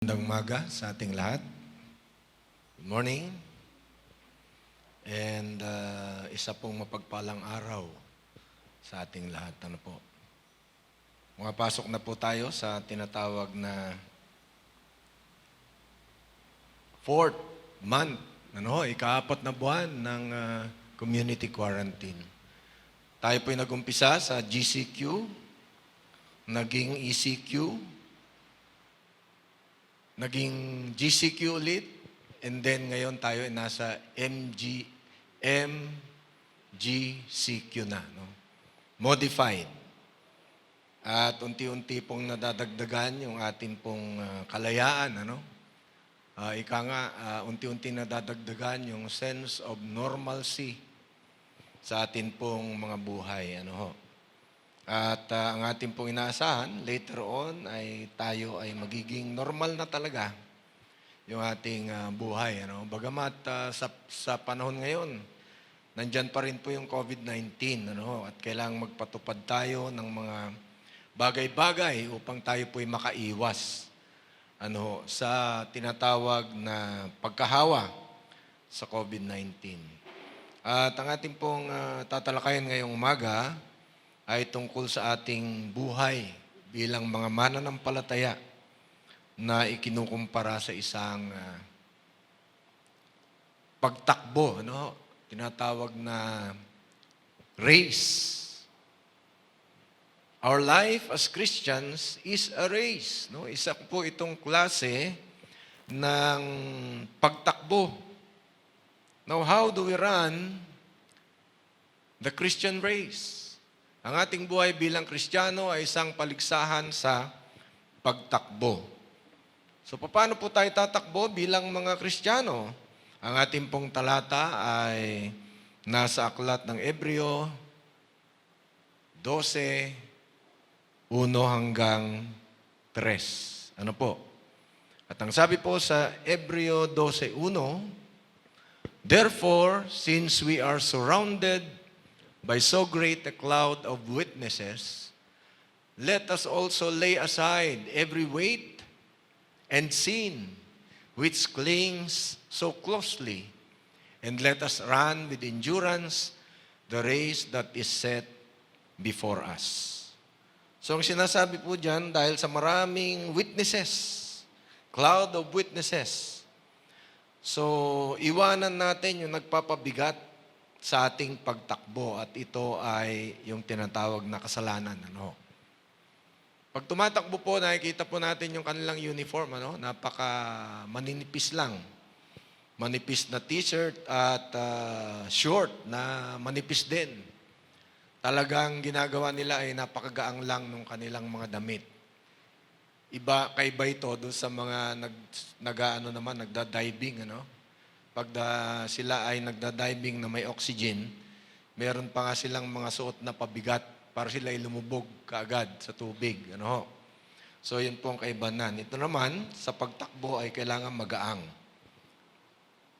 Magandang umaga sa ating lahat. Good morning. And isa pong mapagpalang araw sa ating lahat. Ano po? Pumapasok na po tayo sa tinatawag na fourth month, ika-4 na buwan ng community quarantine. Tayo po'y nag-umpisa sa GCQ, naging ECQ, naging GCQ ulit, and then ngayon tayo ay nasa MGCQ na, no? Modified. At unti-unti pong nadadagdagan yung atin pong kalayaan, unti-unti nadadagdagan yung sense of normalcy sa atin pong mga buhay, At ang ating pong inaasahan, later on, ay tayo ay magiging normal na talaga yung ating buhay. Bagamat sa panahon ngayon, nandyan pa rin po yung COVID-19. At kailangang magpatupad tayo ng mga bagay-bagay upang tayo po'y makaiwas sa tinatawag na pagkahawa sa COVID-19. At ang ating pong tatalakayan ngayong umaga ay tungkol sa ating buhay bilang mga mananampalataya na ikinukumpara sa isang pagtakbo, tinatawag na race. Our life as Christians is a race. Isa po itong klase ng pagtakbo. Now, how do we run the Christian race? Ang ating buhay bilang Kristiyano ay isang paligsahan sa pagtakbo. So, paano po tayo tatakbo bilang mga Kristiyano? Ang ating pong talata ay nasa aklat ng Hebreo 12, 1 hanggang 3. Ano po? At ang sabi po sa Hebreo 12, 1, "Therefore, since we are surrounded by so great a cloud of witnesses, let us also lay aside every weight and sin which clings so closely, and let us run with endurance the race that is set before us." So ang sinasabi po dyan, dahil sa maraming witnesses, cloud of witnesses, so iwanan natin yung nagpapabigat sa ating pagtakbo, at ito ay yung tinatawag na kasalanan. Pag tumatakbo po, nakikita po natin yung kanilang uniform, napaka maninipis lang. Manipis na t-shirt at short na manipis din. Talagang ginagawa nila ay napakagaang lang ng kanilang mga damit. Kaiba ito doon sa mga nagda-diving, Pag sila ay nagda-diving na may oxygen, meron pa nga silang mga suot na pabigat para sila ay lumubog kaagad sa tubig. So, yun po ang kaibahan. Ito naman, sa pagtakbo ay kailangan magaang.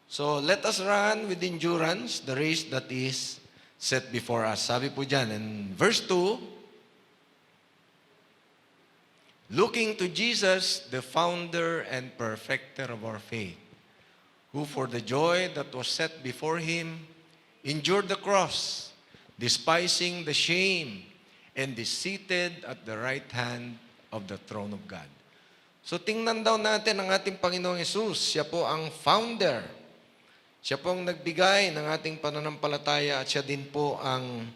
So, let us run with endurance the race that is set before us. Sabi po dyan, in verse 2, "Looking to Jesus, the founder and perfecter of our faith, who for the joy that was set before him endured the cross, despising the shame, and is seated at the right hand of the throne of God." So tingnan daw natin ang ating Panginoong Hesus. Siya po ang founder. Siya po ang nagbigay ng ating pananampalataya, at siya din po ang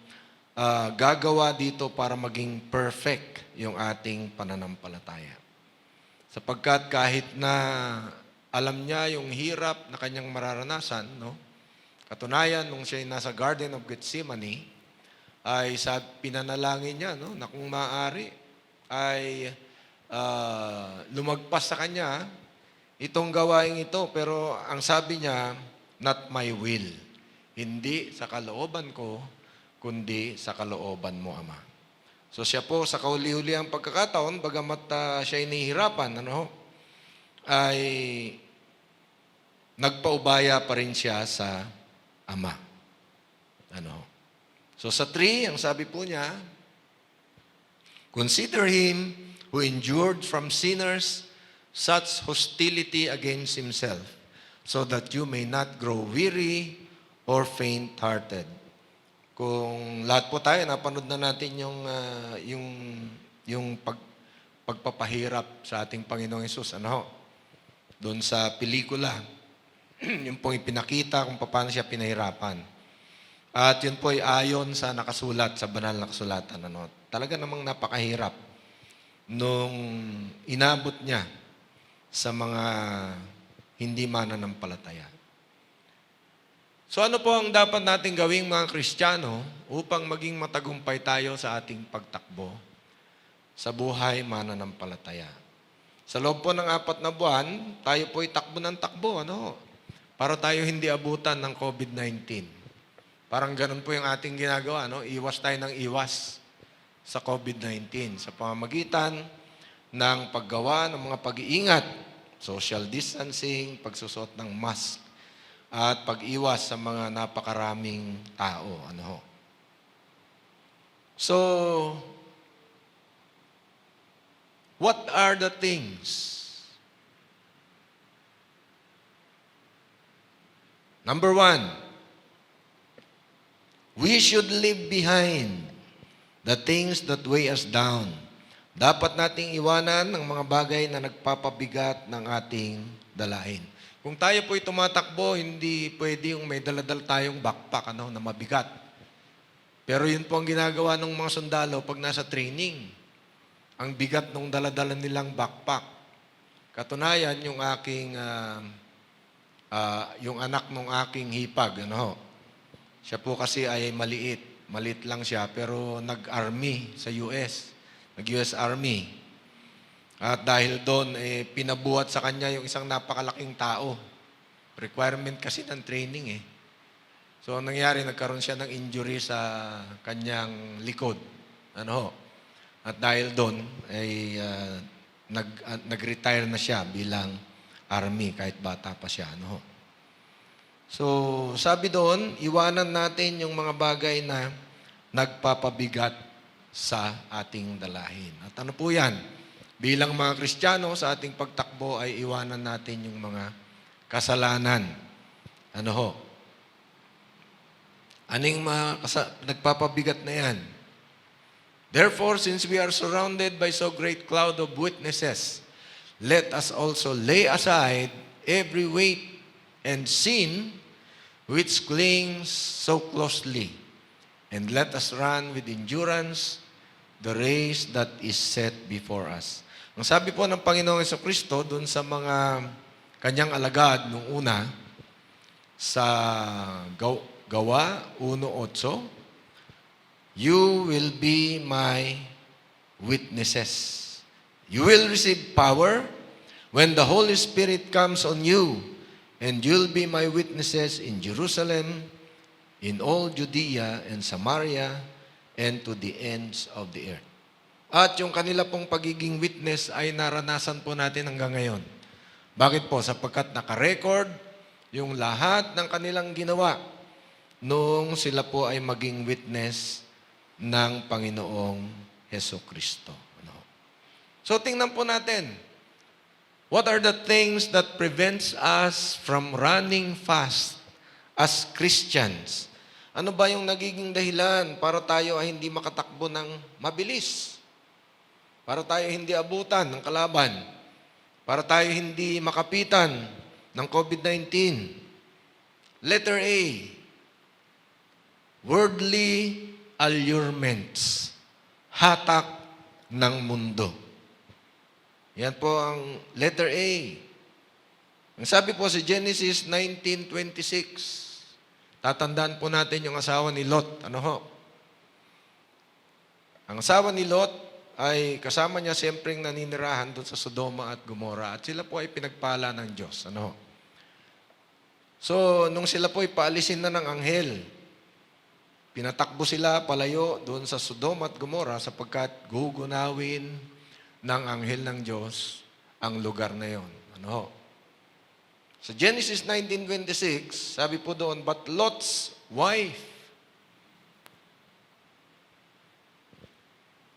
gagawa dito para maging perfect yung ating pananampalataya. Sapagkat kahit na alam niya yung hirap na kanyang mararanasan, Katunayan, nung siya nasa Garden of Gethsemane, ay pinanalangin niya, na kung maaari, ay lumagpas sa kanya itong gawain ito. Pero ang sabi niya, "Not my will." Hindi sa kalooban ko, kundi sa kalooban mo, Ama. So siya po sa kauli-huli ang pagkakataon, bagamat siya inihirapan, ay nagpaubaya pa rin siya sa Ama. So sa 3, ang sabi po niya, "Consider him who endured from sinners such hostility against himself, so that you may not grow weary or faint-hearted. Kung lahat po tayo, napanood na natin yung pagpapahirap sa ating Panginoong Hesus, doon sa pelikula, yung pong ipinakita kung paano siya pinahirapan. At yun po ay ayon sa nakasulat, sa banal na kasulatan. Talaga namang napakahirap nung inabot niya sa mga hindi mananampalataya. So ano po ang dapat natin gawing mga Kristiyano upang maging matagumpay tayo sa ating pagtakbo sa buhay mananampalataya? Sa loob po ng 4 na buwan, tayo po ay takbo ng takbo, para tayo hindi abutan ng COVID-19. Parang ganun po yung ating ginagawa, Iwas tayo ng iwas sa COVID-19 sa pamamagitan ng paggawa ng mga pag-iingat, social distancing, pagsusot ng mask, at pag-iwas sa mga napakaraming tao. So, what are the things? Number 1, we should leave behind the things that weigh us down. Dapat nating iwanan ang mga bagay na nagpapabigat ng ating dalahin. Kung tayo po'y tumatakbo, hindi pwede yung may daladal tayong backpack na mabigat. Pero yun po ang ginagawa ng mga sundalo pag nasa training. Ang bigat ng daladala nilang backpack. Katunayan, yung anak ng aking hipag, siya po kasi ay maliit. Maliit lang siya, pero nag-army sa US. Nag-US Army. At dahil doon, pinabuhat sa kanya yung isang napakalaking tao. Requirement kasi ng training. So, ang nangyari, nagkaroon siya ng injury sa kanyang likod. At dahil doon, ay nag-retire na siya bilang army, kahit bata pa siya. So, sabi doon, iwanan natin yung mga bagay na nagpapabigat sa ating dalahin. At ano po yan? Bilang mga Kristiyano, sa ating pagtakbo ay iwanan natin yung mga kasalanan. Aning mga nagpapabigat na yan? Therefore, since we are surrounded by so great cloud of witnesses, let us also lay aside every weight and sin which clings so closely, and let us run with endurance the race that is set before us. Ang sabi po ng Panginoong Jesucristo doon sa mga kanyang alagad nung una, sa Gawa 1:8, you will be my witnesses. You will receive power when the Holy Spirit comes on you, and you'll be my witnesses in Jerusalem, in all Judea and Samaria, and to the ends of the earth. At yung kanila pong pagiging witness ay naranasan po natin hanggang ngayon. Bakit po? Sapagkat nakarecord yung lahat ng kanilang ginawa noong sila po ay maging witness ng Panginoong Jesucristo. So tingnan po natin, what are the things that prevents us from running fast as Christians? Ano ba yung nagiging dahilan para tayo ay hindi makatakbo ng mabilis? Para tayo hindi abutan ng kalaban. Para tayo hindi makapitan ng COVID-19. Letter A, worldly allurements. Hatak ng mundo. Yan po ang letter A. Ang sabi po sa Genesis 19:26, tatandaan po natin yung asawa ni Lot. Ang asawa ni Lot ay kasama niya siyempre naninirahan doon sa Sodoma at Gomora at sila po ay pinagpala ng Diyos. So, nung sila po ay paalisin na ng anghel, pinatakbo sila palayo doon sa Sodoma at Gomora sapagkat gugunawin ng anghel ng Diyos ang lugar na yon. Sa Genesis 19:26, sabi po doon, but Lot's wife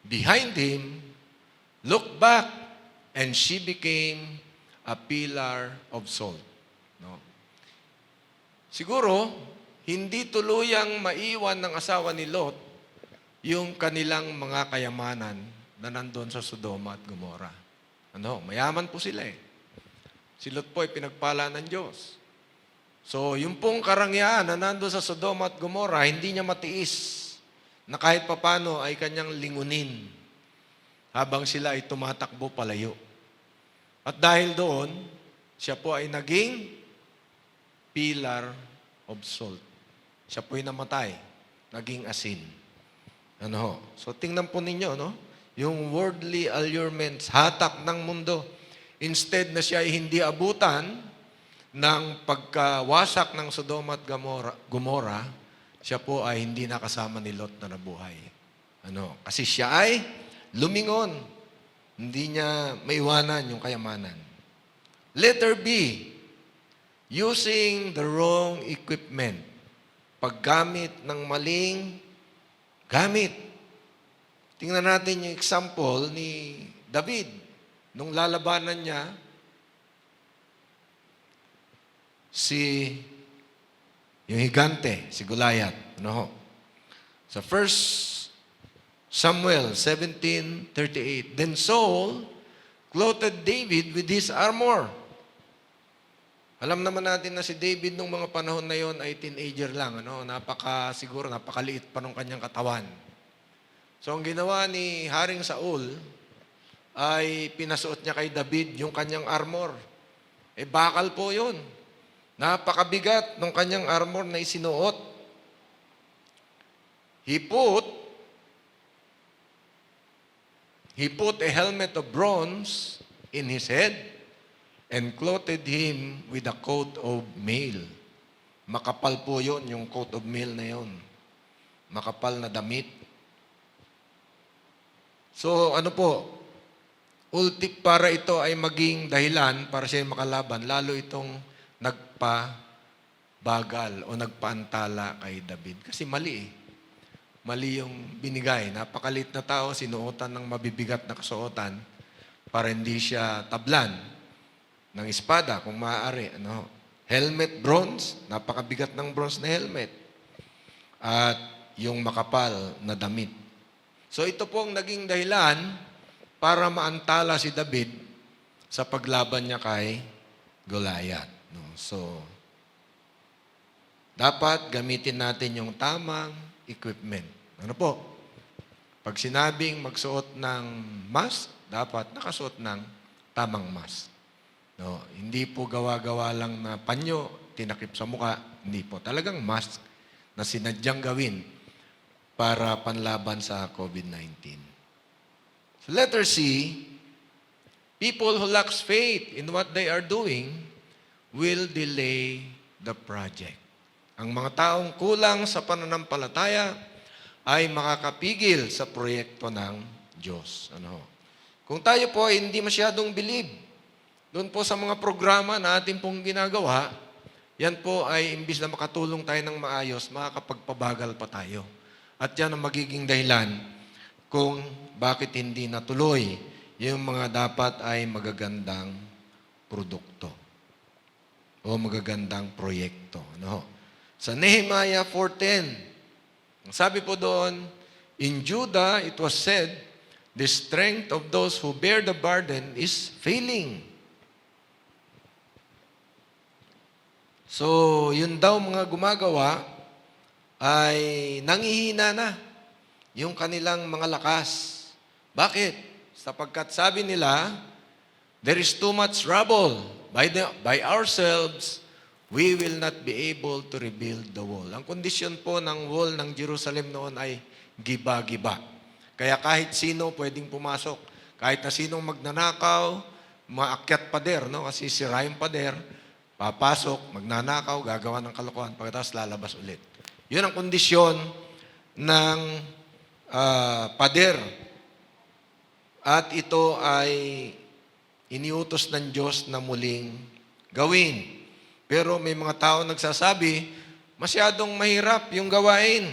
behind him looked back, and she became a pillar of salt. No? Siguro, hindi tuluyang maiwan ng asawa ni Lot yung kanilang mga kayamanan na nandun sa Sodoma at Gomora. Mayaman po sila eh. Si Lot po ay pinagpala ng Diyos. So, yung pong karangyaan na nandun sa Sodoma at Gomora, hindi niya matiis na kahit papano ay kanyang lingunin habang sila ay tumatakbo palayo. At dahil doon, siya po ay naging pillar of salt. Siya po ay namatay, naging asin. So tingnan po ninyo, yung worldly allurements, hatak ng mundo. Instead na siya ay hindi abutan ng pagkawasak ng Sodoma at Gomora, siya po ay hindi nakasama ni Lot na nabuhay. Kasi siya ay lumingon. Hindi niya maiwanan yung kayamanan. Letter B, using the wrong equipment. Paggamit ng maling gamit. Tingnan natin yung example ni David. Nung lalabanan niya, yung higante, si Goliath. Sa 1 Samuel 17:38, then Saul clothed David with his armor. Alam naman natin na si David nung mga panahon na yon ay teenager lang. Siguro napakaliit pa nung kanyang katawan. So ang ginawa ni Haring Saul ay pinasuot niya kay David yung kanyang armor. Bakal po yun. Napakabigat nung kanyang armor na isinuot. He put a helmet of bronze in his head and clothed him with a coat of mail. Makapal po yun, yung coat of mail na yun. Makapal na damit. So, para ito ay maging dahilan para siya makalaban, lalo itong nagpabagal o nagpaantala kay David. Kasi mali eh. Mali yung binigay. Napakalit na tao, sinuotan ng mabibigat na kasuotan para hindi siya tablan ng espada, kung maaari. Helmet bronze, napakabigat ng bronze na helmet. At yung makapal na damit. So ito pong naging dahilan para maantala si David sa paglaban niya kay Goliath. So, dapat gamitin natin yung tamang equipment. Pag sinabing magsuot ng mask, dapat nakasuot ng tamang mask. Hindi po gawa-gawa lang na panyo, tinakip sa muka. Hindi po. Talagang mask na sinadyang gawin para panlaban sa COVID-19. So letter C, people who lacks faith in what they are doing will delay the project. Ang mga taong kulang sa pananampalataya ay makakapigil sa proyekto ng Diyos. Kung tayo po ay hindi masyadong believe doon po sa mga programa na atin pong ginagawa, yan po ay imbis na makatulong tayo ng maayos, makakapagpabagal pa tayo. At yan ang magiging dahilan kung bakit hindi natuloy yung mga dapat ay magagandang produkto o magagandang proyekto. Sa Nehemiah 4:10, sabi po doon, in Judah it was said, the strength of those who bear the burden is failing. So, yun daw mga gumagawa ay nangihina na yung kanilang mga lakas. Bakit? Sapagkat sabi nila, there is too much rubble. By ourselves, we will not be able to rebuild the wall. Ang kondisyon po ng wall ng Jerusalem noon ay giba-giba. Kaya kahit sino pwedeng pumasok. Kahit na sinong magnanakaw, maakyat pader, kasi sira yung pader, papasok, magnanakaw, gagawa ng kalokohan, pagkatapos lalabas ulit. Yun ang kondisyon ng pader. At ito ay iniutos ng Diyos na muling gawin. Pero may mga tao nagsasabi, masyadong mahirap yung gawain.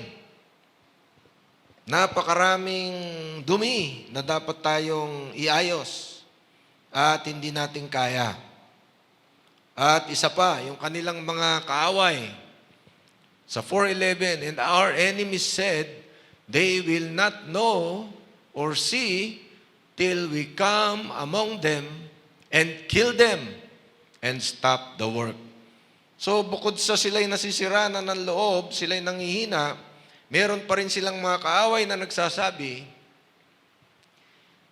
Napakaraming dumi na dapat tayong iayos at hindi natin kaya. At isa pa, yung kanilang mga kaaway. Sa 4:11, and our enemies said, they will not know or see till we come among them and kill them and stop the work. So bukod sa sila'y nasisira na ng loob, sila'y nangihina, meron pa rin silang mga kaaway na nagsasabi,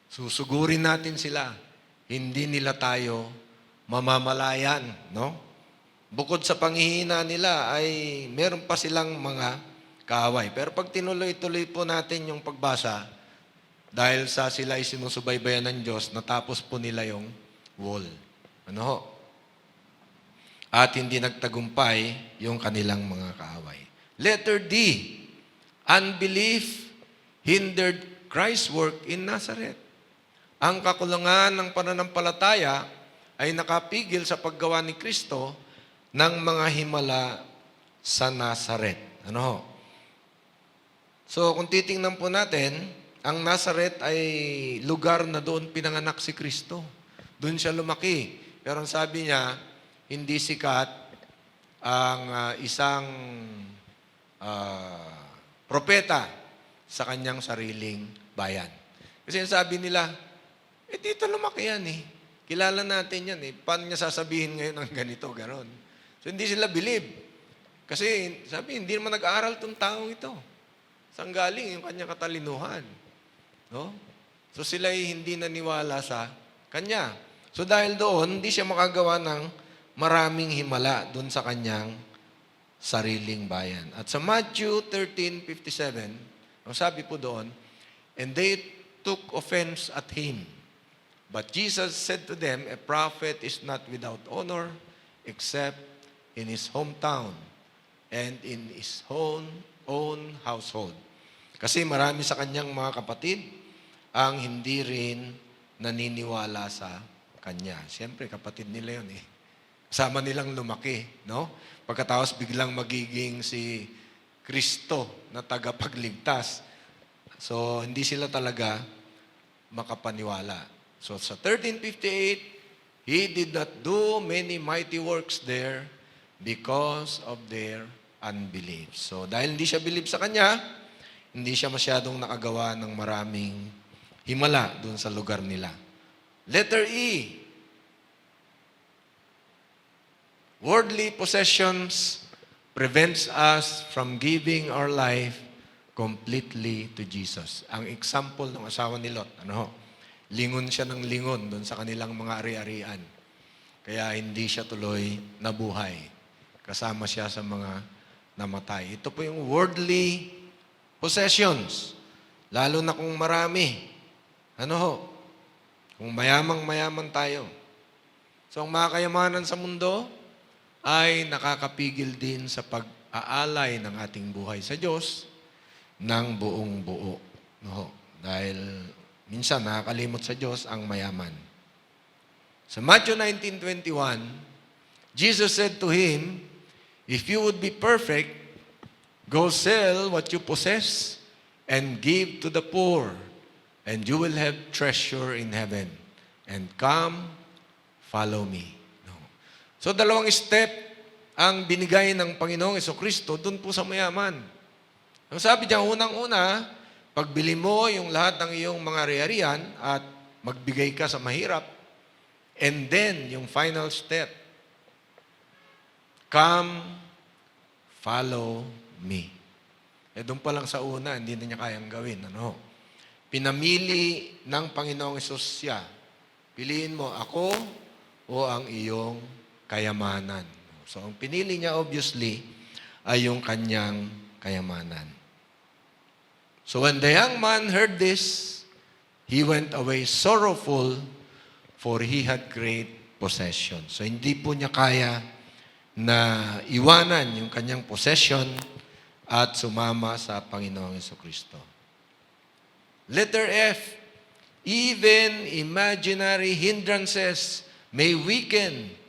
susugurin natin sila, hindi nila tayo mamamalayan, no? Bukod sa panghihina nila ay meron pa silang mga kaaway. Pero pag tinuloy-tuloy po natin yung pagbasa, dahil sa sila ay sinusubaybayan ng Diyos, natapos po nila yung wall. Ano ho? At hindi nagtagumpay yung kanilang mga kaaway. Letter D, unbelief hindered Christ's work in Nazareth. Ang kakulangan ng pananampalataya ay nakapigil sa paggawa ni Kristo ng mga himala sa Nazareth. Ano ho? So, kung titingnan po natin, ang Nazareth ay lugar na doon pinanganak si Kristo. Doon siya lumaki. Pero ang sabi niya, hindi sikat ang isang propeta sa kanyang sariling bayan. Kasi ang sabi nila, dito lumaki yan eh. Kilala natin yan eh. Paano niya sasabihin ngayon ng ganito, ganon? So, hindi sila believe. Kasi, sabi, hindi naman nag-aaral itong taong ito. Saan galing yung kanyang katalinuhan? No? So, sila hindi naniwala sa kanya. So, dahil doon, hindi siya makagawa ng maraming himala doon sa kanyang sariling bayan. At sa Matthew 13:57, ang sabi po doon, and they took offense at him. But Jesus said to them, a prophet is not without honor except in his hometown and in his own household. Kasi marami sa kanyang mga kapatid ang hindi rin naniniwala sa kanya. Siyempre, kapatid nila yun eh. Kasama nilang lumaki, no? Pagkatapos biglang magiging si Kristo na tagapagligtas. So, hindi sila talaga makapaniwala. So, sa 13:58, he did not do many mighty works there because of their unbelief. So, dahil hindi siya believe sa kanya, hindi siya masyadong nakagawa ng maraming himala doon sa lugar nila. Letter E, worldly possessions prevents us from giving our life completely to Jesus. Ang example ng asawa ni Lot, lingon siya ng lingon doon sa kanilang mga ari-arian. Kaya hindi siya tuloy nabuhay. Kasama siya sa mga namatay. Ito po yung worldly possessions. Lalo na kung marami. Kung mayamang-mayaman tayo. So, ang mga kayamanan sa mundo ay nakakapigil din sa pag-aalay ng ating buhay sa Diyos ng buong buo. Dahil minsan nakakalimot sa Diyos ang mayaman. Sa Matthew 19:21, Jesus said to him, if you would be perfect, go sell what you possess and give to the poor, and you will have treasure in heaven. And come, follow me. So, dalawang step ang binigay ng Panginoong Jesucristo doon po sa mayaman. Ang sabi niya, unang-una, pagbili mo yung lahat ng iyong mga ari-arian at magbigay ka sa mahirap. And then, yung final step, come, follow me. Doon pa lang sa una, hindi na niya kayang gawin. Pinamili ng Panginoong Hesus siya. Piliin mo ako o ang iyong kayamanan. So, ang pinili niya obviously ay yung kanyang kayamanan. So, when the young man heard this, he went away sorrowful, for he had great possession. So, hindi po niya kaya na iwanan yung kanyang possession at sumama sa Panginoong Jesucristo. Letter F, even imaginary hindrances may weaken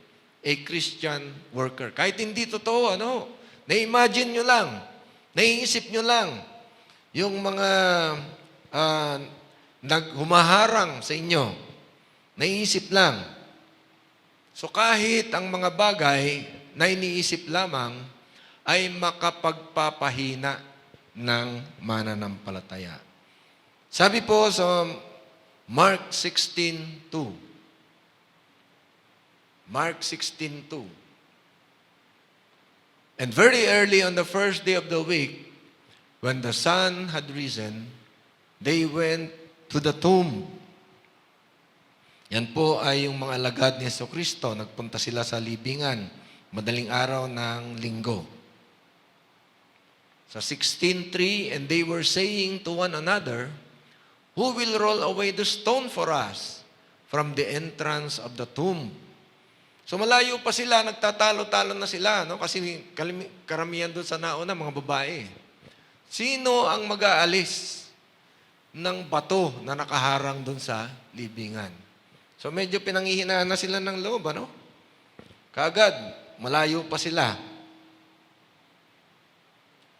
a Christian worker. Kahit hindi totoo, na-imagine nyo lang, naiisip nyo lang, yung mga naghumaharang sa inyo, naiisip lang. So kahit ang mga bagay na iniisip lamang ay makapagpapahina ng mananampalataya. Sabi po sa Mark 16:2. Mark 16:2. And very early on the first day of the week, when the sun had risen, they went to the tomb. Yan po ay yung mga alagad ni Jesucristo. Nagpunta sila sa libingan, madaling araw ng linggo. Sa 16:3, and they were saying to one another, "Who will roll away the stone for us from the entrance of the tomb?" So malayo pa sila, nagtatalo-talo na sila, no? Kasi karamihan doon sa nauna, mga babae. Sino ang mag-aalis ng bato na nakaharang doon sa libingan? So medyo pinanghihinaan na sila ng loob, ano? Kaagad, malayo pa sila.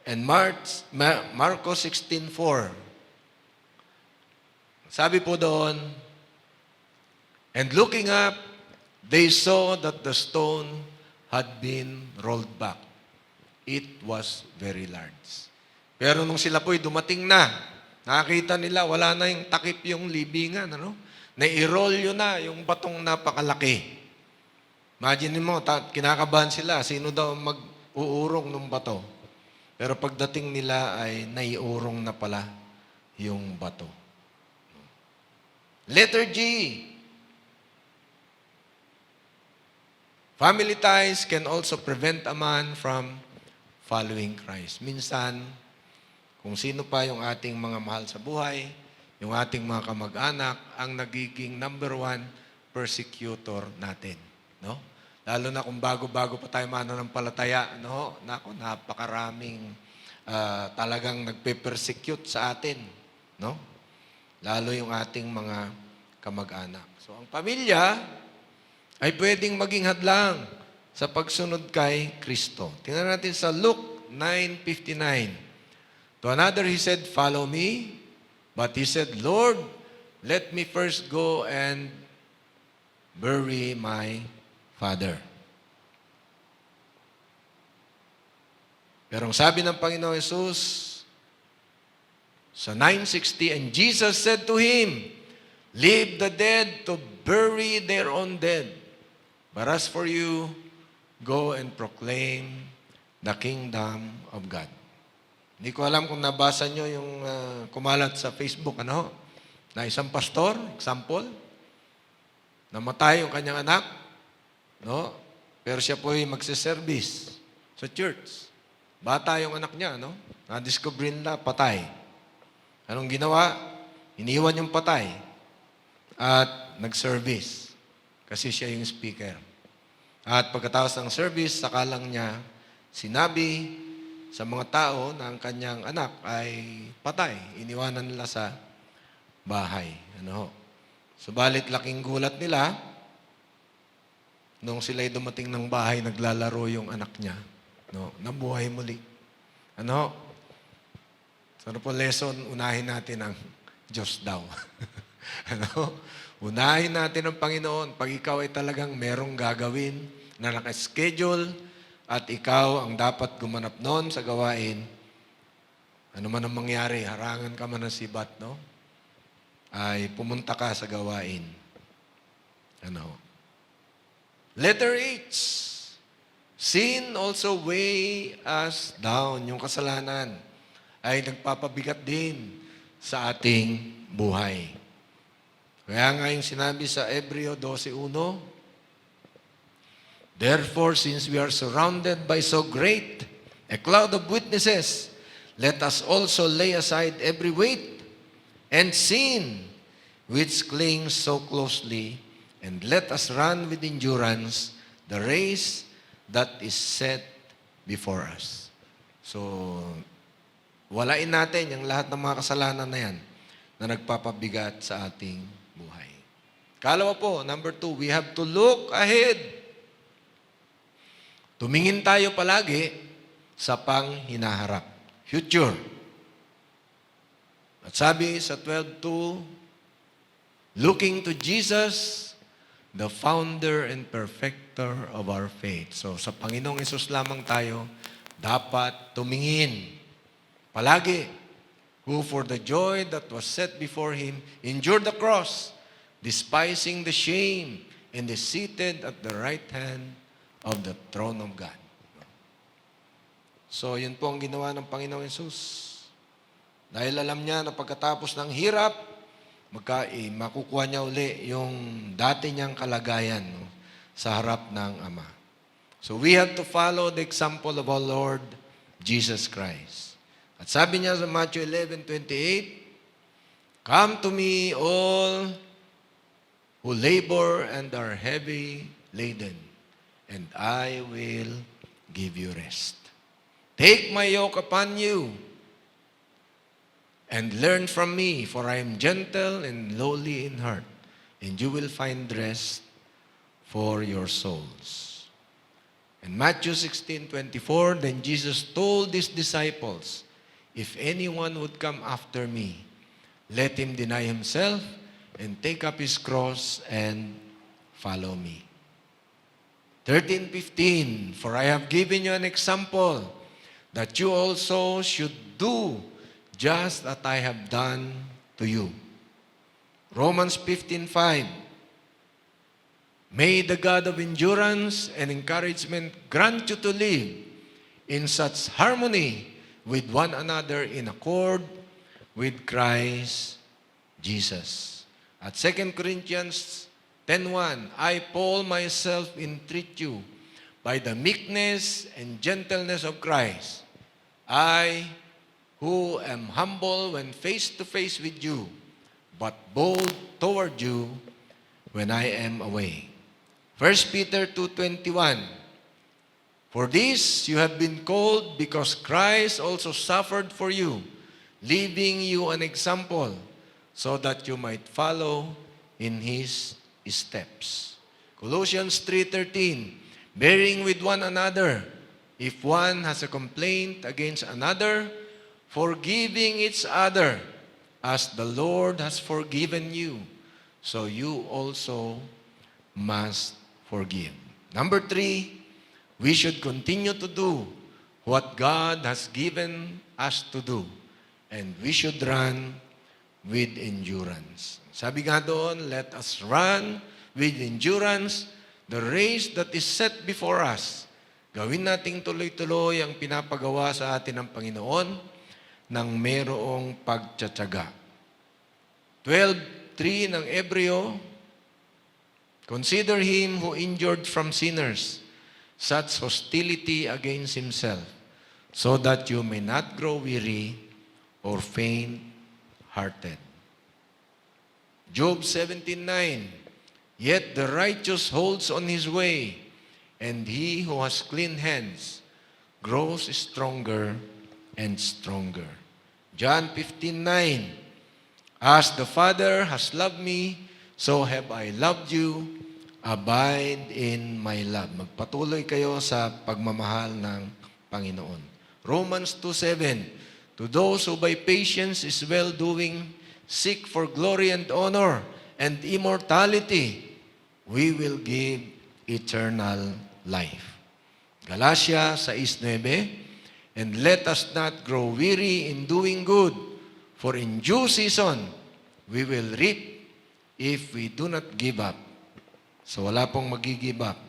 And Marcos 16:4. Sabi po doon, and looking up, they saw that the stone had been rolled back. It was very large. Pero nung sila po'y dumating na, nakita nila, wala na yung takip yung libingan, ano? Na-i-roll yun na, yung batong napakalaki. Imagine mo, kinakabahan sila, sino daw mag-uurong ng bato. Pero pagdating nila ay naiurong na pala yung bato. Letter G. Family ties can also prevent a man from following Christ. Minsan, kung sino pa yung ating mga mahal sa buhay, yung ating mga kamag-anak, ang nagiging number one persecutor natin. No? Lalo na kung bago-bago pa tayo mananampalataya, no? Nako, napakaraming talagang nagpe-persecute sa atin. No? Lalo yung ating mga kamag-anak. So, ang pamilya ay pwedeng maging hadlang sa pagsunod kay Kristo. Tingnan natin sa Luke 9:59. To another he said, "Follow me." But he said, "Lord, let me first go and bury my father." Pero ang sabi ng Panginoon Jesus sa 9:60, and Jesus said to him, "Leave the dead to bury their own dead. But as for you, go and proclaim the kingdom of God." Hindi ko alam kung nabasa nyo yung kumalat sa Facebook, ano? Na isang pastor, example, namatay yung kanyang anak, no? Pero siya po ay magsiservice sa church. Bata yung anak niya, no? Na-discover nila, patay. Anong ginawa? Iniwan yung patay at nag-service. Kasi siya yung speaker. At pagkatapos ng service, saka lang niya sinabi sa mga tao na ang kanyang anak ay patay. Iniwanan nila sa bahay. Ano? Subalit laking gulat nila, nung sila'y dumating ng bahay, naglalaro yung anak niya. No? Nabuhay muli. Ano? So, ano po lesson? Unahin natin ang Diyos daw. Ano? Unahin natin ang Panginoon pag ikaw ay talagang merong gagawin na nakaschedule at ikaw ang dapat gumanap noon sa gawain. Ano man ang mangyari, harangan ka man ng sibat, no? Ay pumunta ka sa gawain. Ano? Letter H. Sin also weigh us down. Yung kasalanan ay nagpapabigat din sa ating buhay. Kaya nga yung sinabi sa Hebreo 12:1, "Therefore, since we are surrounded by so great a cloud of witnesses, let us also lay aside every weight and sin which clings so closely, and let us run with endurance the race that is set before us." So, walain natin yung lahat ng mga kasalanan na yan na nagpapabigat sa ating buhay. Kalawa po, number 2, we have to look ahead. Tumingin tayo palagi sa panghinaharap. Future. At sabi sa 12:2, looking to Jesus, the founder and perfecter of our faith. So sa Panginoong Hesus lamang tayo dapat tumingin palagi, who for the joy that was set before him endured the cross, despising the shame, and is seated at the right hand of the throne of God. So yun po ang ginawa ng Panginoong Hesus. Dahil alam niya na pagkatapos ng hirap, makukuha niya uli yung dati niyang kalagayan sa harap ng Ama. So we have to follow the example of our Lord Jesus Christ. At sabi niya sa Matthew 11:28, "Come to me all who labor and are heavy laden, and I will give you rest. Take my yoke upon you, and learn from me, for I am gentle and lowly in heart, and you will find rest for your souls." In Matthew 16:24, then Jesus told his disciples, "If anyone would come after me, let him deny himself and take up his cross and follow me." 13:15, "For I have given you an example, that you also should do just as I have done to you." Romans 15:5, "May the God of endurance and encouragement grant you to live in such harmony with one another in accord with Christ Jesus." At 2 Corinthians 10:1, "I, Paul, myself entreat you by the meekness and gentleness of Christ, I, who am humble when face to face with you, but bold toward you when I am away." 1 Peter 2:21, "For this you have been called, because Christ also suffered for you, leaving you an example, so that you might follow in his steps." Colossians 3:13, "Bearing with one another, if one has a complaint against another, forgiving each other, as the Lord has forgiven you, so you also must forgive." Number 3, we should continue to do what God has given us to do, and we should run with endurance. Sabi nga doon, let us run with endurance the race that is set before us. Gawin nating tuloy-tuloy ang pinapagawa sa atin ng Panginoon ng mayroong pagtsatsaga. 12:3 ng Hebreo, "Consider him who endured from sinners such hostility against himself, so that you may not grow weary or faint-hearted." Job 17:9, "Yet the righteous holds on his way, and he who has clean hands grows stronger and stronger." John 15:9, "As the Father has loved me, so have I loved you. Abide in my love." Magpatuloy kayo sa pagmamahal ng Panginoon. Romans 2:7, "To those who by patience is well-doing seek for glory and honor and immortality, we will give eternal life." Galatia 6:9, "And let us not grow weary in doing good, for in due season we will reap if we do not give up." So wala pong mag-give up.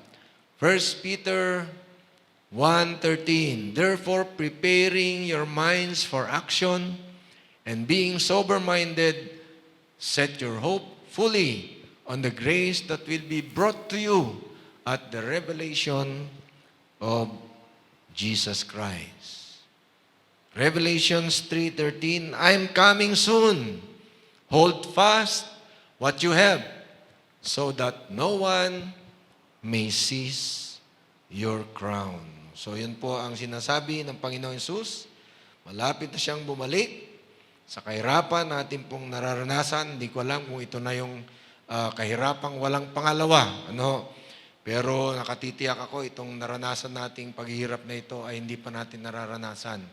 1 Peter 1:13, "Therefore preparing your minds for action, and being sober-minded, set your hope fully on the grace that will be brought to you at the revelation of Jesus Christ." Revelations 3:13, "I am coming soon. Hold fast what you have, so that no one may seize your crown." So yun po ang sinasabi ng Panginoong Hesus. Malapit na siyang bumalik sa kahirapan natin pong nararanasan. Hindi ko alam kung ito na yung kahirapang walang pangalawa. Pero nakatitiyak ako, itong naranasan nating paghihirap na ito ay hindi pa natin nararanasan.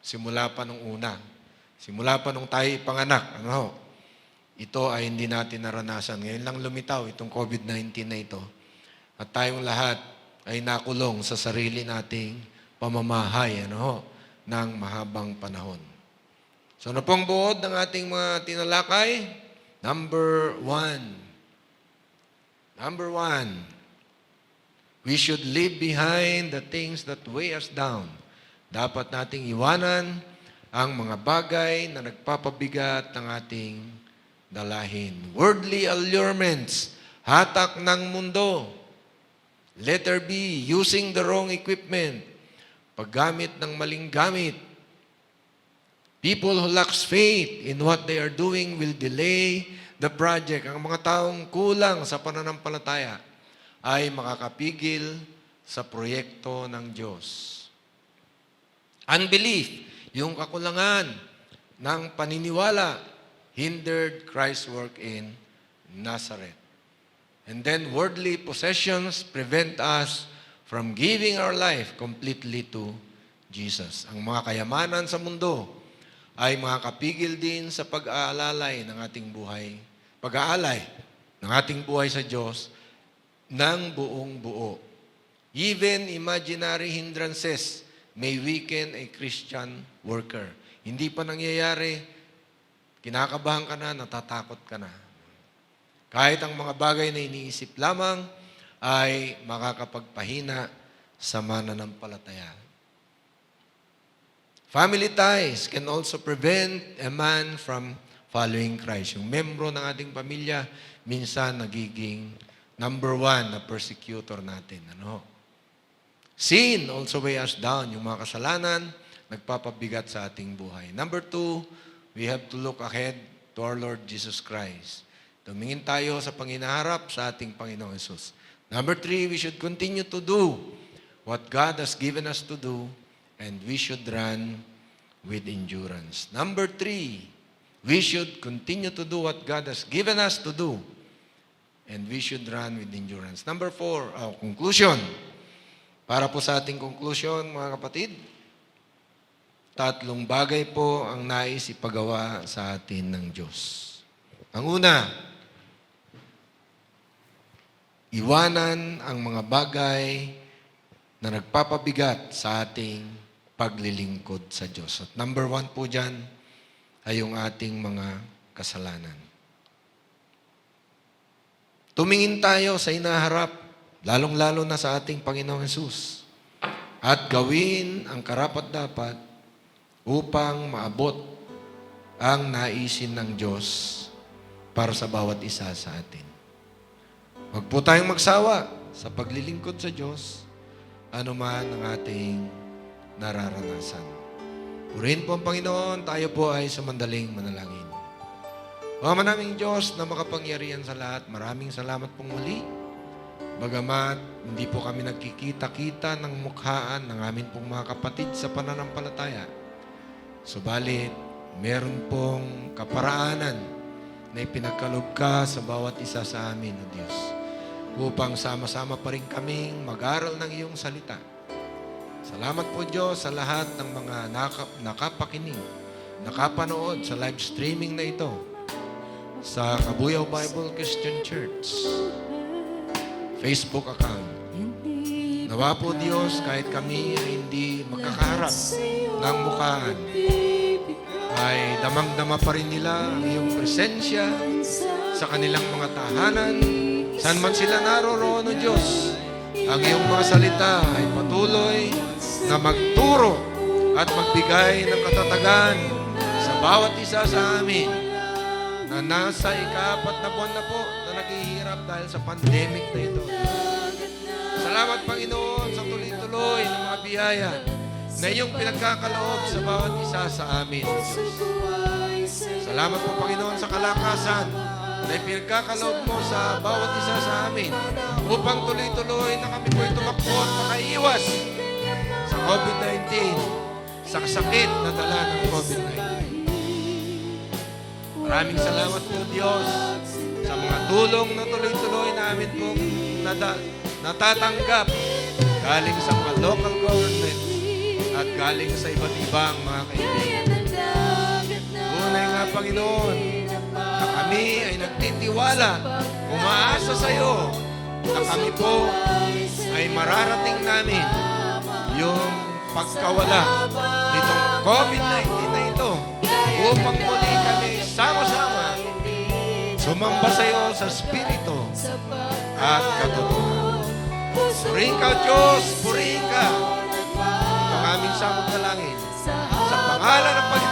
Simula pa nung una. Simula pa nung tayo ipanganak. ito ay hindi natin naranasan. Ngayon lang lumitaw itong COVID-19 na ito. At tayong lahat ay nakulong sa sarili nating pamamahay ng mahabang panahon. So ano pong buod ng ating mga tinalakay? Number one, we should leave behind the things that weigh us down. Dapat nating iwanan ang mga bagay na nagpapabigat ng ating dalahin. Worldly allurements, hatak ng mundo. Letter B, using the wrong equipment, paggamit ng maling gamit. People who lacks faith in what they are doing will delay the project. Ang mga taong kulang sa pananampalataya ay makakapigil sa proyekto ng Diyos. Unbelief, yung kakulangan ng paniniwala, hindered Christ's work in Nazareth. And then worldly possessions prevent us from giving our life completely to Jesus. Ang mga kayamanan sa mundo ay makakapigil din sa pag-aalalay ng ating buhay, pag-aalay ng ating buhay sa Diyos ng buong buo. Even imaginary hindrances may weaken a Christian worker. Hindi pa nangyayari, kinakabahan ka na, natatakot ka na. Kahit ang mga bagay na iniisip lamang ay makakapagpahina sa mananampalataya. Family ties can also prevent a man from following Christ. Yung membro ng ating pamilya, minsan nagiging number one na persecutor natin. Sin also weigh us down. Yung mga kasalanan, nagpapabigat sa ating buhay. Number two, we have to look ahead to our Lord Jesus Christ. Tumingin tayo sa panginaharap sa ating Panginoong Jesus. Number three, we should continue to do what God has given us to do, and we should run with endurance. Number three, we should continue to do what God has given us to do, and we should run with endurance. Number four, conclusion. Para po sa ating conclusion, mga kapatid, tatlong bagay po ang nais ipagawa sa atin ng Diyos. Ang una, iwanan ang mga bagay na nagpapabigat sa ating paglilingkod sa Diyos. At number one po dyan ay yung ating mga kasalanan. Tumingin tayo sa inaharap, lalong-lalo na sa ating Panginoong Hesus, at gawin ang karapat-dapat upang maabot ang naisin ng Diyos para sa bawat isa sa atin. Huwag po tayong magsawa sa paglilingkod sa Diyos, anuman ang ating nararanasan. Purihin po ang Panginoon, tayo po ay sumandaling manalangin. O Ama naming Diyos na makapangyarihan sa lahat, maraming salamat pong muli. Bagamat hindi po kami nagkikita-kita ng mukhaan ng amin pong mga kapatid sa pananampalataya, subalit meron pong kaparaanan na ipinagkaloob ka sa bawat isa sa amin, O Diyos, upang sama-sama pa rin kaming mag-aral ng iyong salita. Salamat po, Diyos, sa lahat ng mga nakapakinig, nakapanood sa live streaming na ito sa Kabuyaw Bible Christian Church Facebook account. Nawa po, Diyos, kahit kami ay hindi magkakaharap ng mukhaan, ay damang-dama pa rin nila ang iyong presensya sa kanilang mga tahanan. Saan man sila naroroon, O Diyos, ang iyong mga salita ay patuloy na magturo at magbigay ng katatagan sa bawat isa sa amin na nasa ika-4 na buwan na po na naghihirap dahil sa pandemic na ito. Salamat, Panginoon, sa tuloy-tuloy ng mga biyaya na iyong pinagkakaloob sa bawat isa sa amin, Diyos. Salamat po, Panginoon, sa kalakasan na ipinagkakaloob mo sa bawat isa sa amin upang tuloy-tuloy na kami po'y tumakbo at makaiwas sa COVID-19, sa sakit na dala ng COVID-19. Maraming salamat po, Diyos, sa mga tulong na tuloy-tuloy namin pong natatanggap galing sa mga local government at galing sa iba't ibang mga kaibigan. Tunay nga, Panginoon, na kami ay nagtitiwala, umaasa sa iyo, na kami po ay mararating namin yung pagkawala nitong COVID-19 na ito upang muli kami sama-sama sumamba sa iyo sa Espiritu at katotohanan. Purihin ka, Diyos! Purihin ka! Ito ang aming samot na langit. Sa pangalan ng Panginoon